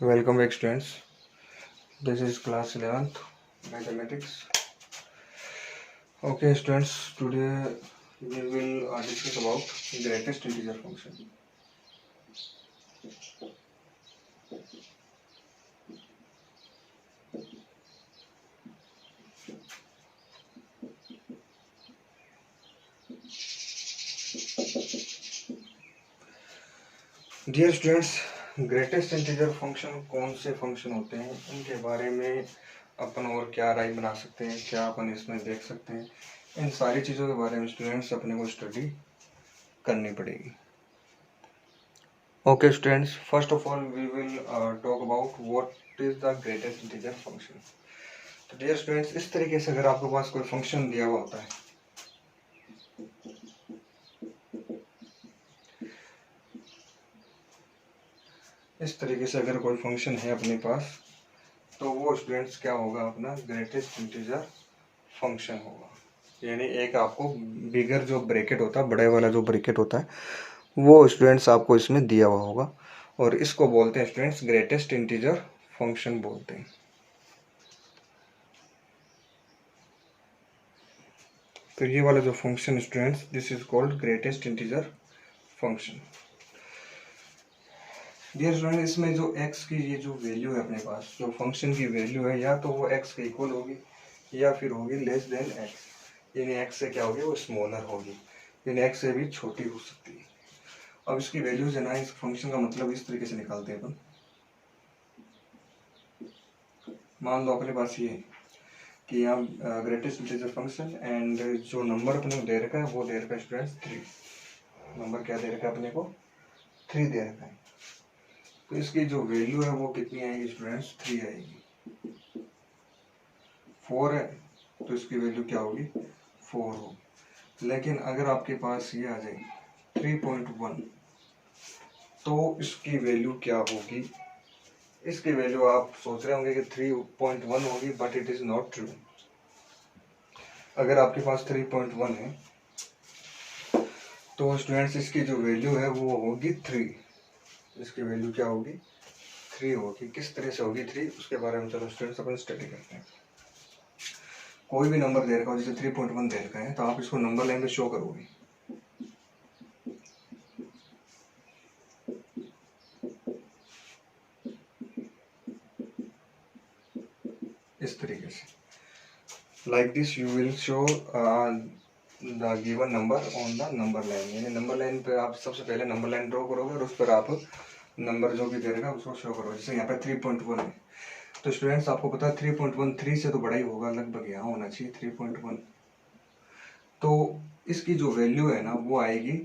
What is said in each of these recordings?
Welcome back, students. This is class 11th mathematics. Okay, students. Today we will discuss about greatest integer function. Dear students, greatest integer function कौन से function होते हैं, उनके बारे में अपन और क्या राय बना सकते हैं, क्या अपन इसमें देख सकते हैं, इन सारी चीज़ों के बारे में स्टूडेंट्स अपने को स्टडी करनी पड़ेगी. Okay, students. First of all, we will talk about what is the greatest integer function. तो dear students, इस तरीके से अगर आपके पास कोई फंक्शन दिया हुआ होता है, इस तरीके से अगर कोई फंक्शन है अपने पास, तो वो स्टूडेंट्स क्या होगा, अपना ग्रेटेस्ट इंटीजर फंक्शन होगा. यानी एक आपको बिगर जो ब्रैकेट होता है, बड़े वाला जो ब्रैकेट होता है, वो स्टूडेंट्स आपको इसमें दिया हुआ होगा और इसको बोलते हैं स्टूडेंट्स ग्रेटेस्ट इंटीजर फंक्शन बोलते हैं. तो ये वाला जो function students, this is called greatest integer function. Dear student, इसमें जो x की ये जो वैल्यू है अपने पास, जो फंक्शन की वैल्यू है, या तो वो x के इक्वल होगी या फिर होगी लेस देन x. यानी x से क्या होगी, वो स्मॉलर होगी, यानी x से भी छोटी हो सकती है. अब इसकी वैल्यूज है ना, इस फंक्शन का मतलब इस तरीके से निकालते हैं अपन. मान लो अपने पास ये कि यहाँ ग्रेटेस्ट इंटीजर फंक्शन एंड जो नंबर अपने को दे रखा है वो दे रखा है स्टूडेंट्स 3. नंबर क्या दे रखा है अपने को, 3 दे रखा है. तो इसकी जो वैल्यू है वो कितनी आएगी स्टूडेंट्स, 3 आएगी. 4 है तो इसकी वैल्यू क्या होगी, 4 होगी. लेकिन अगर आपके पास ये आ जाए 3.1, तो इसकी वैल्यू क्या होगी. इसकी वैल्यू आप सोच रहे होंगे कि 3.1 होगी, but it is not true. अगर आपके पास 3.1 है तो स्टूडेंट्स इसकी जो वैल्यू है वो होगी 3. इसकी वैल्यू क्या होगी, 3 होगी. किस तरह से होगी 3, उसके बारे में चलो स्टूडेंट्स अपन स्टडी करते हैं. कोई भी नंबर दे रखा हो, जैसे 3.1 दे रखा है, तो आप इसको नंबर लाइन पे शो करोगे. इस तरीके से like this you will show the given number on the number line. यानी नंबर लाइन पे आप सबसे पहले नंबर लाइन ड्रॉ करोगे और उस पर आप नंबर जो भी दे रखा है उसको शो करोगे. जैसे यहाँ पे 3.1 है, तो स्टूडेंट्स आपको पता है 3.1 3 से तो बड़ा ही होगा, लगभग यहाँ होना चाहिए 3.1. तो इसकी जो वैल्यू है ना वो आएगी,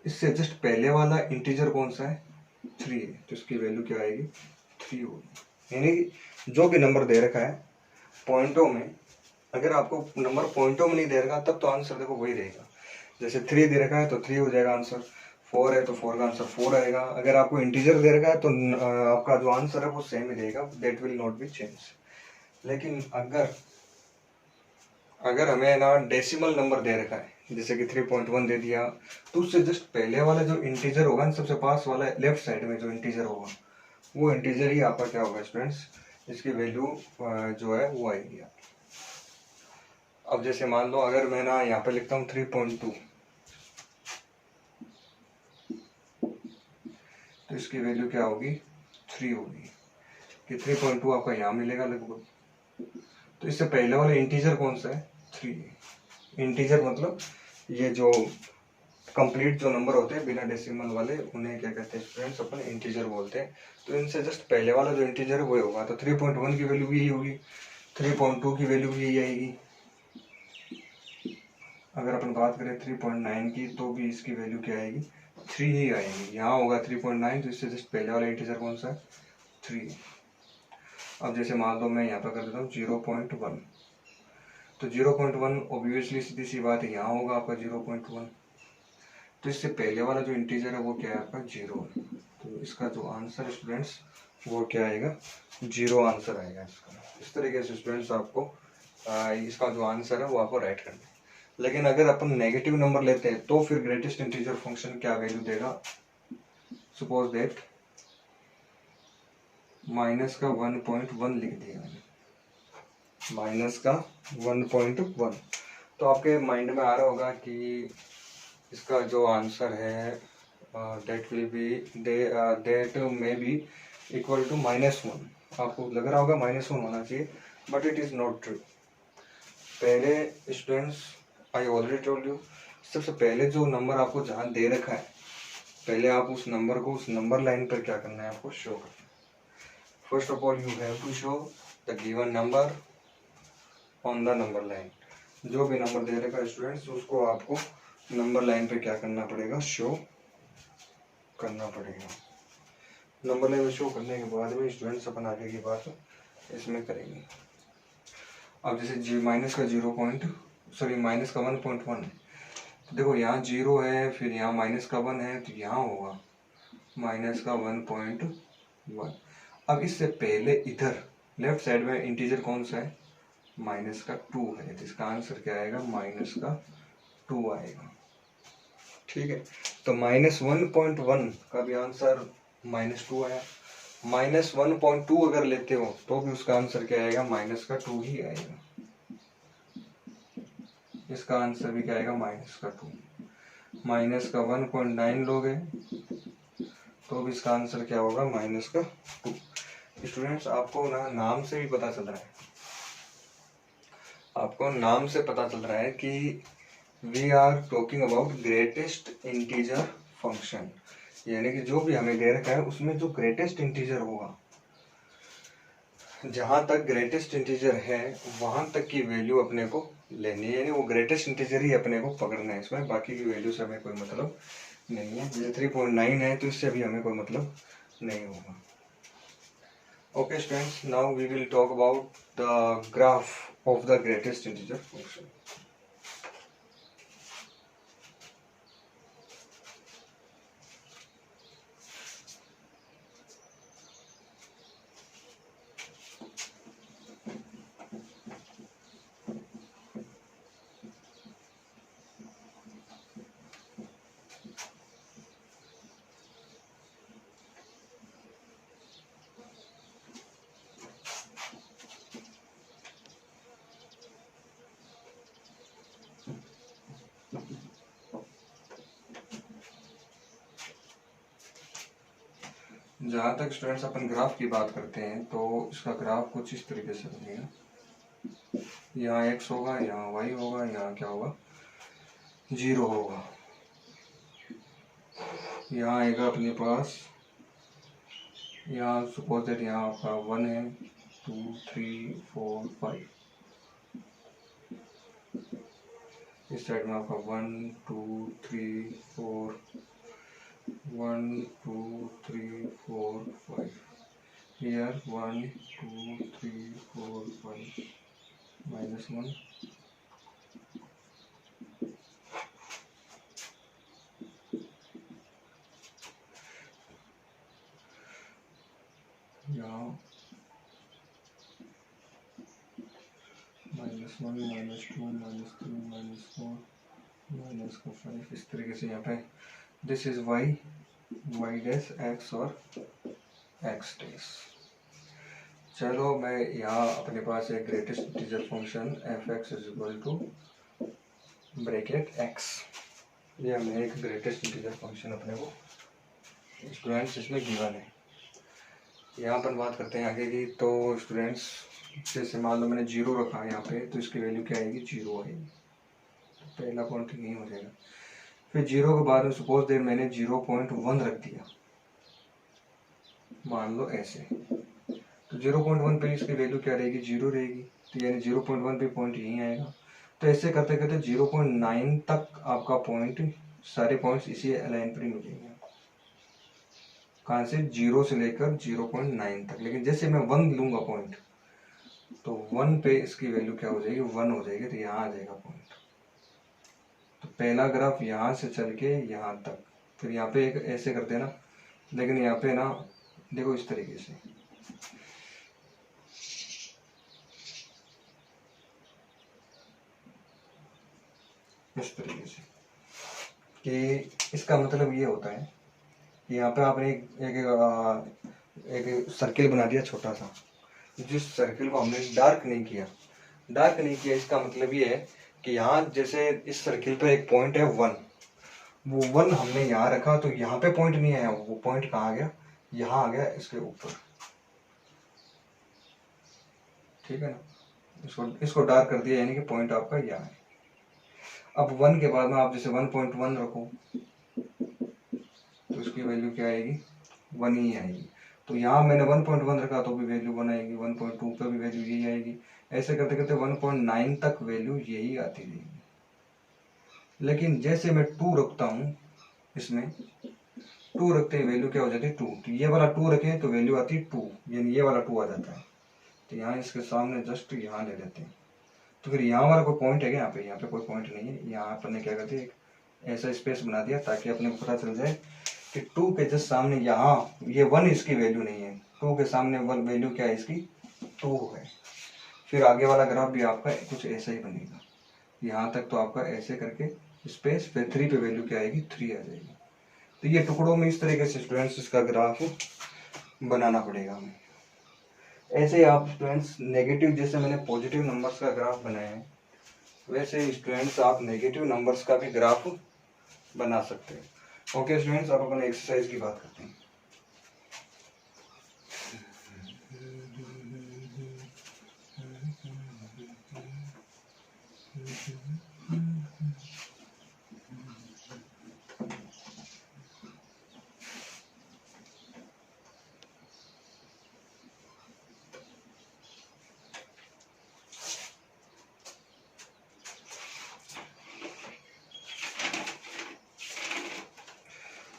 इससे जस्ट पहले वाला इंटीजर कौन सा है, 3 है, तो इसकी वैल्यू क्या आएगी, 3 होगी. यानी जो भी नंबर दे रखा है पॉइंटों में, अगर आपको नंबर पॉइंटों में नहीं दे रखा तब तो आंसर देखो वही रहेगा. जैसे 3 दे रखा है तो 3 हो जाएगा आंसर. 4 है तो 4 का आंसर 4 आएगा. अगर आपको इंटीजर दे रखा है तो आपका जो आंसर है वो सेम ही रहेगा, that will not be change. लेकिन अगर हमें ना डेसिमल नंबर दे रखा है, जैसे कि 3.1 दे दिया, तो उससे जस्ट पहले वाला जो इंटीजर होगा, सबसे पास वाला लेफ्ट साइड में जो इंटीजर होगा, वो इंटीजर ही आपका क्या होगा स्टूडेंट्स, इसकी वैल्यू जो है वो आएगी. अब जैसे मान लो अगर मैं ना यहाँ पे लिखता हूँ 3.2, तो इसकी वैल्यू क्या होगी, 3 होगी. कि 3.2 आपका यहाँ मिलेगा लगभग. तो इससे पहले वाला इंटीजर कौन सा है, 3. इंटीजर मतलब ये जो कंप्लीट जो नंबर होते हैं बिना डेसिमल वाले, उन्हें क्या कहते हैं स्टूडेंट्स, अपन इंटीजर बोलते हैं. तो इनसे जस्ट पहले वाला जो इंटीजर है वो होगा. तो 3.1 की वैल्यू भी यही होगी, 3.2 की वैल्यू भी यही आएगी. अगर अपन बात करें 3.9 की, तो भी इसकी वैल्यू क्या आएगी, 3 ही आएगी. यहाँ होगा 3.9, तो इससे जस्ट पहले वाला इंटीजर कौन सा है, 3. अब जैसे मान लो मैं यहाँ पर कर देता हूँ 0.1, तो 0.1 ऑब्वियसली सीधी सी बात है यहाँ होगा आपका 0.1. तो इससे पहले वाला जो इंटीजर है वो क्या है आपका, 0. तो इसका जो आंसर स्टूडेंट्स वो क्या आएगा, 0 आंसर आएगा इसका. इस तरीके से स्टूडेंट्स आपको इसका जो आंसर है वो आपको राइट करना है. लेकिन अगर अपन नेगेटिव नंबर लेते हैं तो फिर ग्रेटेस्ट इंटीजर फंक्शन क्या वैल्यू देगा. सपोज दैट माइनस का 1.1 लिख दिया मैंने, माइनस का 1.1। तो आपके माइंड में आ रहा होगा कि इसका जो आंसर है that will be that may be equal to -1। आपको लग रहा होगा -1 होना चाहिए, but it is not true. पहले students, I already told you, सबसे पहले जो नंबर आपको जहाँ दे रखा है, पहले आप उस नंबर को उस नंबर लाइन पर क्या करना है, आपको शो करना है। First of all you have to show the given number on the number line. जो भी नंबर दे रखा है स्टूडेंट्स, उसको आपको नंबर लाइन पे क्या करना पड़ेगा, शो करना पड़ेगा। नंबर लाइन में शो करने के बाद में स्टूडेंट्स अपन आगे की बात इसमें करेंगे। अब जैसे माइनस का 1.1 है, तो देखो यहाँ 0 है, फिर यहाँ माइनस का 1 है, तो यहाँ होगा माइनस का 1.1। अब इससे पहले इधर लेफ्ट साइड में इंटीजर कौन सा है, माइनस का 2 है, तो इसका आंसर क्या आएगा, माइनस का 2 आएगा। ठीक है, तो -1.1 का भी आंसर -2 आया। -1.2 अगर लेते हो तो भी उसका आंसर क्या आएगा, माइनस का 2 ही आएगा। इसका आंसर भी क्या आएगा, माइनस का 2। माइनस का 1.9 लोगे तो भी इसका आंसर क्या होगा, माइनस का 2। स्टूडेंट्स, आपको ना नाम से भी पता चल रहा है, आपको नाम से पता चल रहा है कि we are talking about greatest integer function, यानी कि जो भी हमें दे रखा है उसमें जो ग्रेटेस्ट इंटीजर होगा, जहां तक ग्रेटेस्ट इंटीजर है वहां तक की वैल्यू अपने को लेनी है, यानी वो ग्रेटेस्ट इंटीजर ही अपने को पकड़ना है इसमें, बाकी की वैल्यू से हमें कोई मतलब नहीं है। जैसे 3.9 है तो इससे भी हमें कोई मतलब नहीं होगा। Okay students, now we will talk about the graph of the greatest integer function. जहाँ तक स्टूडेंट्स अपन ग्राफ की बात करते हैं तो इसका ग्राफ कुछ इस तरीके से बनेगा, यहाँ x होगा, यहाँ y होगा, यहाँ क्या होगा, 0 होगा। यहाँ आएगा अपने पास, यहाँ सपोज दैट यहाँ आपका 1 है, 2 3 4 5, इस साइड में आपका 1 2 3 4, 1 2 3 4 5, here 1 2 3 4 5, -1, यहाँ -1 -2 -3 -4 -5, इस तरीके से यहाँ पे this is y dash x और x डैश। चलो मैं यहाँ अपने पास एक greatest integer function f(x) is equal to bracket x, ये हमें एक ग्रेटेस्ट इंटीजर फंक्शन अपने को स्टूडेंट्स इसमें गिवन है। यहाँ पर बात करते हैं आगे की। तो स्टूडेंट्स, जैसे मान लो मैंने 0 रखा है यहाँ पे, तो इसकी वैल्यू क्या आएगी, 0 आएगी, तो पहला पॉइंट नहीं हो जाएगा। फिर 0 के बाद में सपोज दैट मैंने 0.1 रख दिया, मान लो ऐसे, तो 0.1 पे इसकी वैल्यू क्या रहेगी, 0 रहेगी, तो यानी 0.1 पे पॉइंट यहीं आएगा। तो ऐसे करते करते 0.9 तक आपका पॉइंट, सारे पॉइंट्स इसी लाइन पर ही मिलेंगे। कहाँ से, 0 से लेकर 0.9 तक। लेकिन जैसे मैं 1 लूंगा पॉइंट, तो 1 पे इसकी वैल्यू क्या हो जाएगी, 1 हो जाएगी, तो यहाँ आ जाएगा पॉइंट। तो पहला ग्राफ यहाँ से चल के यहाँ तक, फिर यहाँ पे एक ऐसे करते हैं ना, लेकिन यहाँ पे ना देखो इस तरीके से, इस तरीके से, कि इसका मतलब ये होता है कि यहाँ पे आपने एक एक सर्किल बना दिया छोटा सा, जिस सर्किल को हमने डार्क नहीं किया, डार्क नहीं किया इसका मतलब ये है कि यहाँ जैसे इस सर्किल पे एक पॉइंट है 1, वो 1 हमने यहाँ रखा तो यहाँ पे पॉइंट नहीं आया, वो पॉइंट कहाँ आ गया, यहाँ आ गया इसके ऊपर, ठीक है ना। इसको डार्क कर दिया, यानी कि पॉइंट आपका यहाँ है। अब 1 के बाद में आप जैसे 1.1 रखो तो इसकी वैल्यू क्या आएगी, 1 ही आएगी। तो यहाँ मैंने 1.1 रखा तो भी वैल्यू 1 आएगी, 1.2 पे भी वैल्यू यही आएगी, ऐसे करते करते 1.9 तक वैल्यू यही आती रहेगी। लेकिन जैसे मैं 2 रखता हूँ, इसमें 2 रखते ही वैल्यू क्या हो जाती है 2, तो ये वाला 2 रखें तो वैल्यू आती है 2, यानी ये वाला 2 आ जाता है। तो यहाँ इसके सामने जस्ट यहाँ ले लेते हैं, तो फिर यहाँ हमारा कोई पॉइंट है क्या, यहाँ पे कोई पॉइंट नहीं है। यहाँ अपन ने क्या करते हैं, ऐसा स्पेस बना दिया ताकि अपने को पता चल जाए कि 2 के जस्ट सामने यहाँ ये 1 इसकी वैल्यू नहीं है, 2 के सामने वैल्यू क्या है इसकी 2 है। फिर आगे वाला ग्राफ भी आपका कुछ ऐसा ही बनेगा, यहाँ तक तो आपका ऐसे करके स्पेस, फिर 3 पे वैल्यू क्या आएगी 3 आ जाएगी। तो ये टुकड़ों में इस तरीके से स्टूडेंट्स इसका ग्राफ बनाना पड़ेगा हमें। ऐसे ही आप स्टूडेंट्स नेगेटिव, जैसे मैंने पॉजिटिव नंबर्स का ग्राफ बनाया है, वैसे स्टूडेंट्स आप नेगेटिव नंबर्स का भी ग्राफ बना सकते हैं। ओके स्टूडेंट्स, अब अपन एक्सरसाइज की बात करते हैं।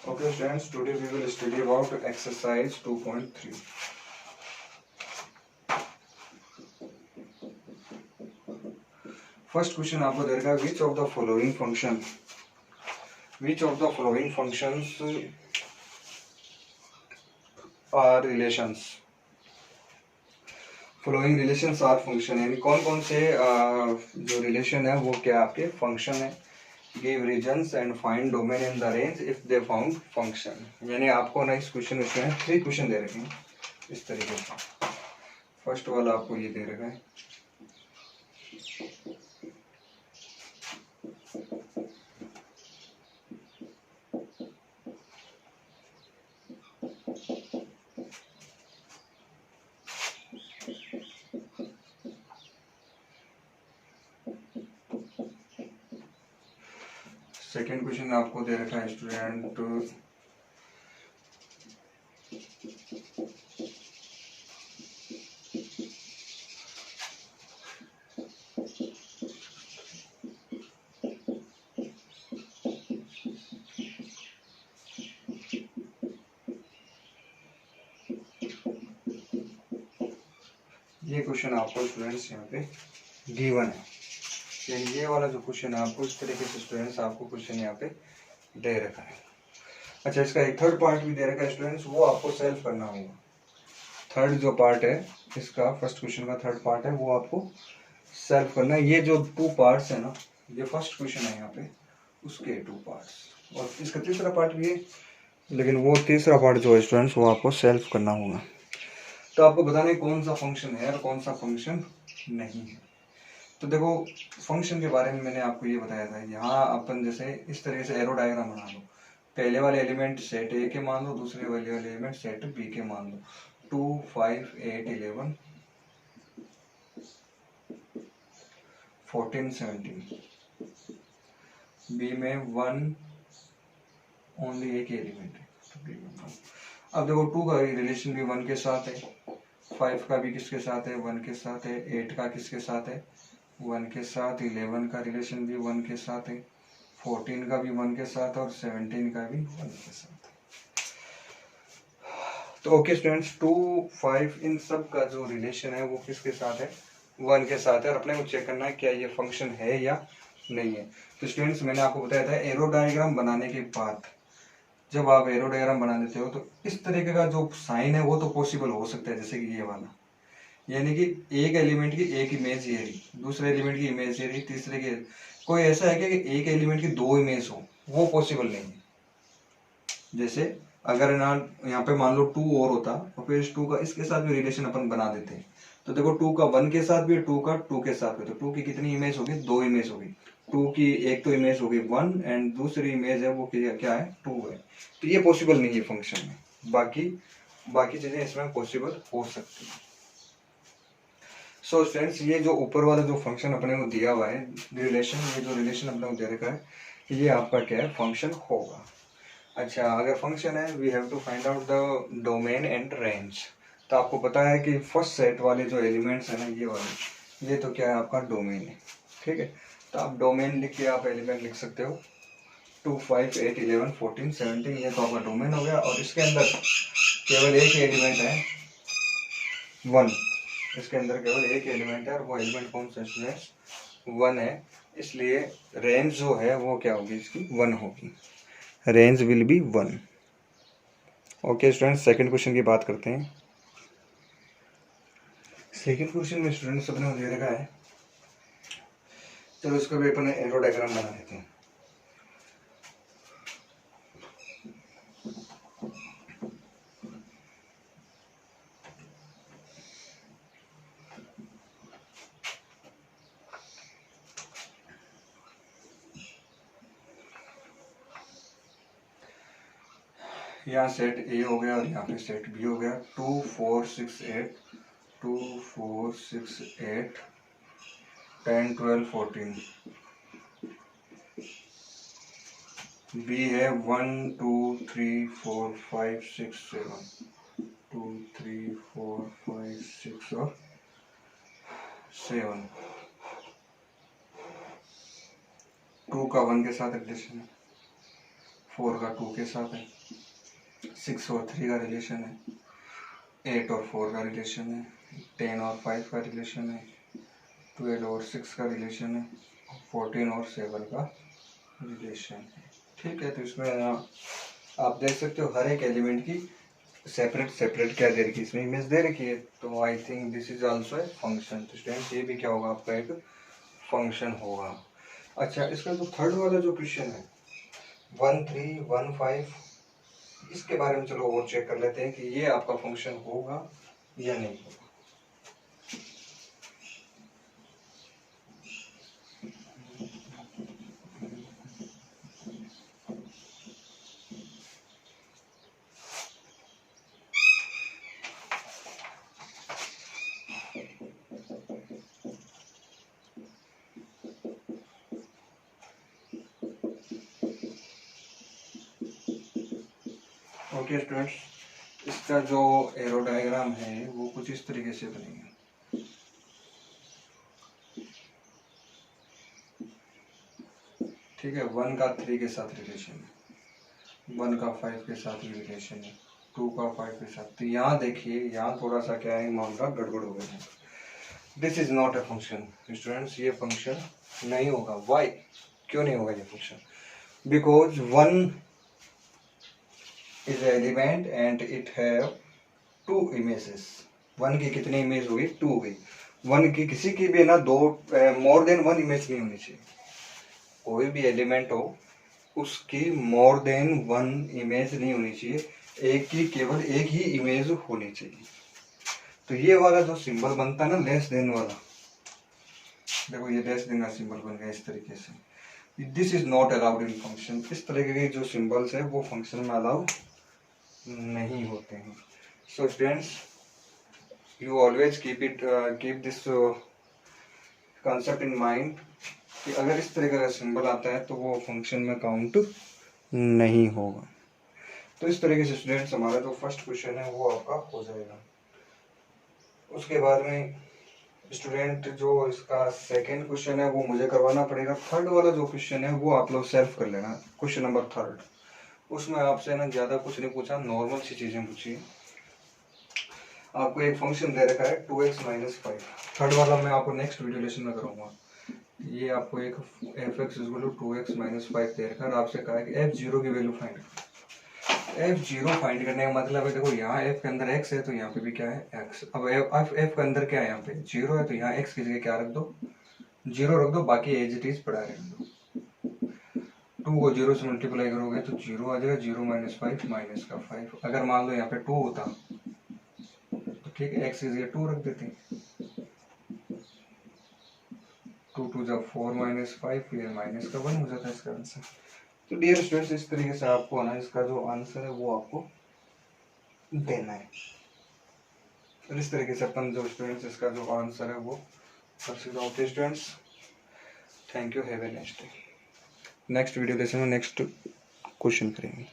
Okay students, today we will study about exercise 2.3. First question आपको दे रखा है, which of the following functions are relations. following relations are function, यानी कौन कौन से जो रिलेशन है वो क्या आपके फंक्शन है। give regions and find domain in the range if they found function, यानी आपको ना इस क्वेश्चन में 3 क्वेश्चन दे रखे हैं इस तरीके से। फर्स्ट वाला आपको ये दे रखा है, सेकेंड क्वेश्चन आपको दे रखा है स्टूडेंट ये क्वेश्चन आपको स्टूडेंट्स यहाँ पे गिवन है, यानी ये वाला जो क्वेश्चन है आपको इस तरीके से स्टूडेंट्स आपको क्वेश्चन यहाँ पे दे रखा है। अच्छा, इसका एक थर्ड पार्ट भी दे रखा है स्टूडेंट्स, वो आपको सॉल्व करना होगा। थर्ड जो पार्ट है इसका, फर्स्ट क्वेश्चन का थर्ड पार्ट है, वो आपको सॉल्व करना है। ये जो 2 पार्ट्स है ना, ये फर्स्ट क्वेश्चन है यहाँ पे, उसके 2 पार्ट्स, और इसका तीसरा पार्ट भी है, लेकिन वो तीसरा पार्ट जो है स्टूडेंट्स वो आपको सॉल्व करना होगा। तो आपको बताना है कौन सा फंक्शन है और कौन सा फंक्शन नहीं है। तो देखो, फंक्शन के बारे में मैंने आपको ये बताया था, यहाँ अपन जैसे इस तरह से एरो डायग्राम बना लो, पहले वाले एलिमेंट सेट ए के मान लो, दूसरे वाले एलिमेंट सेट बी के मान लो, 2 5 8 11 14 17, बी में 1 ओनली एक एलिमेंट है। अब देखो 2 का रिलेशन भी 1 के साथ है, 5 का भी किसके साथ है 1 के साथ है, 8 का किसके साथ है 1 के साथ, 11 का रिलेशन भी 1 के साथ है, 14 का भी 1 के साथ और 17 का भी 1 के साथ। तो ओके स्टूडेंट्स, 2 5 इन सब का जो रिलेशन है वो किसके साथ है 1 के साथ है, और अपने को चेक करना है क्या ये फंक्शन है या नहीं है। तो स्टूडेंट्स मैंने आपको बताया था एरो डायग्राम बनाने के बाद जब आप एरो डायग्राम बना देते हो तो इस तरीके का जो साइन है वो तो पॉसिबल हो सकता है, जैसे कि ये वाला, यानी कि एक एलिमेंट की एक इमेज ये रही, दूसरे एलिमेंट की इमेज ये रही, तीसरे की। कोई ऐसा है कि एक एलिमेंट की 2 इमेज हो, वो पॉसिबल नहीं है। जैसे अगर ना यहाँ पे मान लो 2 और होता तो फिर इस 2 का इसके साथ भी रिलेशन अपन बना देते। तो देखो 2 का 1 के साथ भी, 2 का 2 के साथ भी, तो 2 की कितनी इमेज होगी, 2 इमेज होगी। 2 की एक तो इमेज होगी 1 एंड दूसरी इमेज है वो क्या है, 2 है। तो ये पॉसिबल नहीं है फंक्शन में, बाकी बाकी चीजें इसमें पॉसिबल हो सकती है। सो स्टूडेंट्स, ये जो ऊपर वाला जो फंक्शन अपने को दिया हुआ है रिलेशन, ये जो रिलेशन अपने को दे रखा है, ये आपका क्या है, फंक्शन होगा। अच्छा, अगर फंक्शन है we have to find out the domain and range. तो आपको पता है कि फर्स्ट सेट वाले जो एलिमेंट्स है ना, ये वाले, ये तो क्या है, आपका डोमेन है। ठीक है, तो आप डोमेन लिख के आप एलिमेंट लिख सकते हो 2, 5, 8, 11, 14, 17, ये तो आपका डोमेन हो गया। और इसके अंदर केवल एक एलिमेंट है 1, इसके अंदर केवल एक एलिमेंट है और वो एलिमेंट कौन सा है, 1 है। इसलिए रेंज जो है वो क्या होगी, इसकी 1 होगी, range will be 1। Okay students, second question की बात करते हैं। सेकंड क्वेश्चन में स्टूडेंट्स अपने को दे रखा है, चलो इसका भी अपन एरो डायग्राम बना लेते हैं। यहाँ सेट ए हो गया और यहाँ पे सेट बी हो गया। 2, 4, 6, 8, 2, 4, 6, 8, 10, 12, 14। बी है 1, 2, 3, 4, 5, 6, 7, 2, 3, 4, 5, 6 और 7। 2 का 1 के साथ रिलेशन है, 4 का 2 के साथ है, 6 और 3 का रिलेशन है, 8 और 4 का रिलेशन है, 10 और 5 का रिलेशन है, 12 और 6 का रिलेशन है, 14 और 7 का रिलेशन है। ठीक है, तो इसमें आप देख सकते हो हर एक एलिमेंट की सेपरेट सेपरेट क्या दे रखी है, इसमें इमेज दे रखी है। तो I think this is also a function. तो स्टूडेंट्स, ये भी क्या होगा, आपका एक फंक्शन होगा। अच्छा, इसका जो थर्ड वाला जो क्वेश्चन है 1, 3, 1, 5, इसके बारे में चलो और चेक कर लेते हैं कि ये आपका फंक्शन होगा या नहीं होगा। ओके स्टूडेंट्स, इसका जो एरो डायग्राम है वो कुछ इस तरीके से बनेगा। ठीक है, 1 का 3 के साथ रिलेशन है, 1 का 5 के साथ रिलेशन है, 2 का 5 के साथ। तो यहाँ देखिए, यहाँ थोड़ा सा क्या है, मामला गड़बड़ हो गया है। This is not a function students, ये फंक्शन नहीं होगा। वाई, क्यों नहीं होगा ये function? Because 1 is an element and it have 2 images। 1 की कितनी इमेज होगी, 2 होगी। 1 की किसी की भी ना दो मोर देन 1 इमेज नहीं होनी चाहिए। कोई भी एलिमेंट हो उसकी मोर देन 1 इमेज नहीं होनी चाहिए, एक की केवल एक ही इमेज होनी चाहिए। तो ये वाला जो सिंबल बनता है ना, लेस देन वाला, देखो ये लेस देन का सिंबल बन गया इस तरीके से। This is not allowed in function. इस तरीके के जो सिंबल्स है वो फंक्शन में अलाउ नहीं होते हैं। So students, you always keep this concept in mind कि अगर इस तरह का सिंबल आता है तो वो फंक्शन में काउंट नहीं होगा। तो इस तरीके से स्टूडेंट्स, हमारा जो फर्स्ट क्वेश्चन है वो आपका हो जाएगा। उसके बाद में स्टूडेंट जो इसका सेकेंड क्वेश्चन है वो मुझे करवाना पड़ेगा। थर्ड वाला जो क्वेश्चन है वो आप लोग सेल्फ कर लेना, क्वेश्चन नंबर थर्ड। उसमें आपसे ना ज़्यादा कुछ नहीं पूछा, नॉर्मल सी चीज़ें पूछी। आपको एक फंक्शन दे रखा है 2x - 5। थर्ड वाला मैं आपको नेक्स्ट वीडियो लेसन में करूँगा। ये आपको एक f(x = 2x - 5) दे रखा है और आपसे कहा है कि f0 की वैल्यू फाइंड करो। f0 फाइंड करने का मतलब है, देखो यहाँ f के अंदर x है तो यहाँ पे भी क्या है, x। अब f के अंदर क्या है, यहाँ पे 0 है, तो यहाँ x की जगह क्या रख दो, 0 रख दो, बाकी एज इट इज पड़ा रहने दो। 2 को 0 से मल्टीप्लाई करोगे तो 0 आ जाएगा, 0 माइनस 5 माइनस का 5। अगर मान लो यहाँ पे 2 होता तो ठीक है, x की जगह 2 रख देते, 2 2 जब 4 माइनस 5 फिर माइनस का 1 हो जाता है इसका आंसर। तो डियर स्टूडेंट्स, इस तरीके से आपको ना इसका जो आंसर है वो आपको देना है। और इस तरीके से अपन जो स्टूडेंट्स इसका जो आंसर है वो कर सकते हो। Okay students, thank you, have A next day. Next video जैसे में नेक्स्ट क्वेश्चन करेंगे।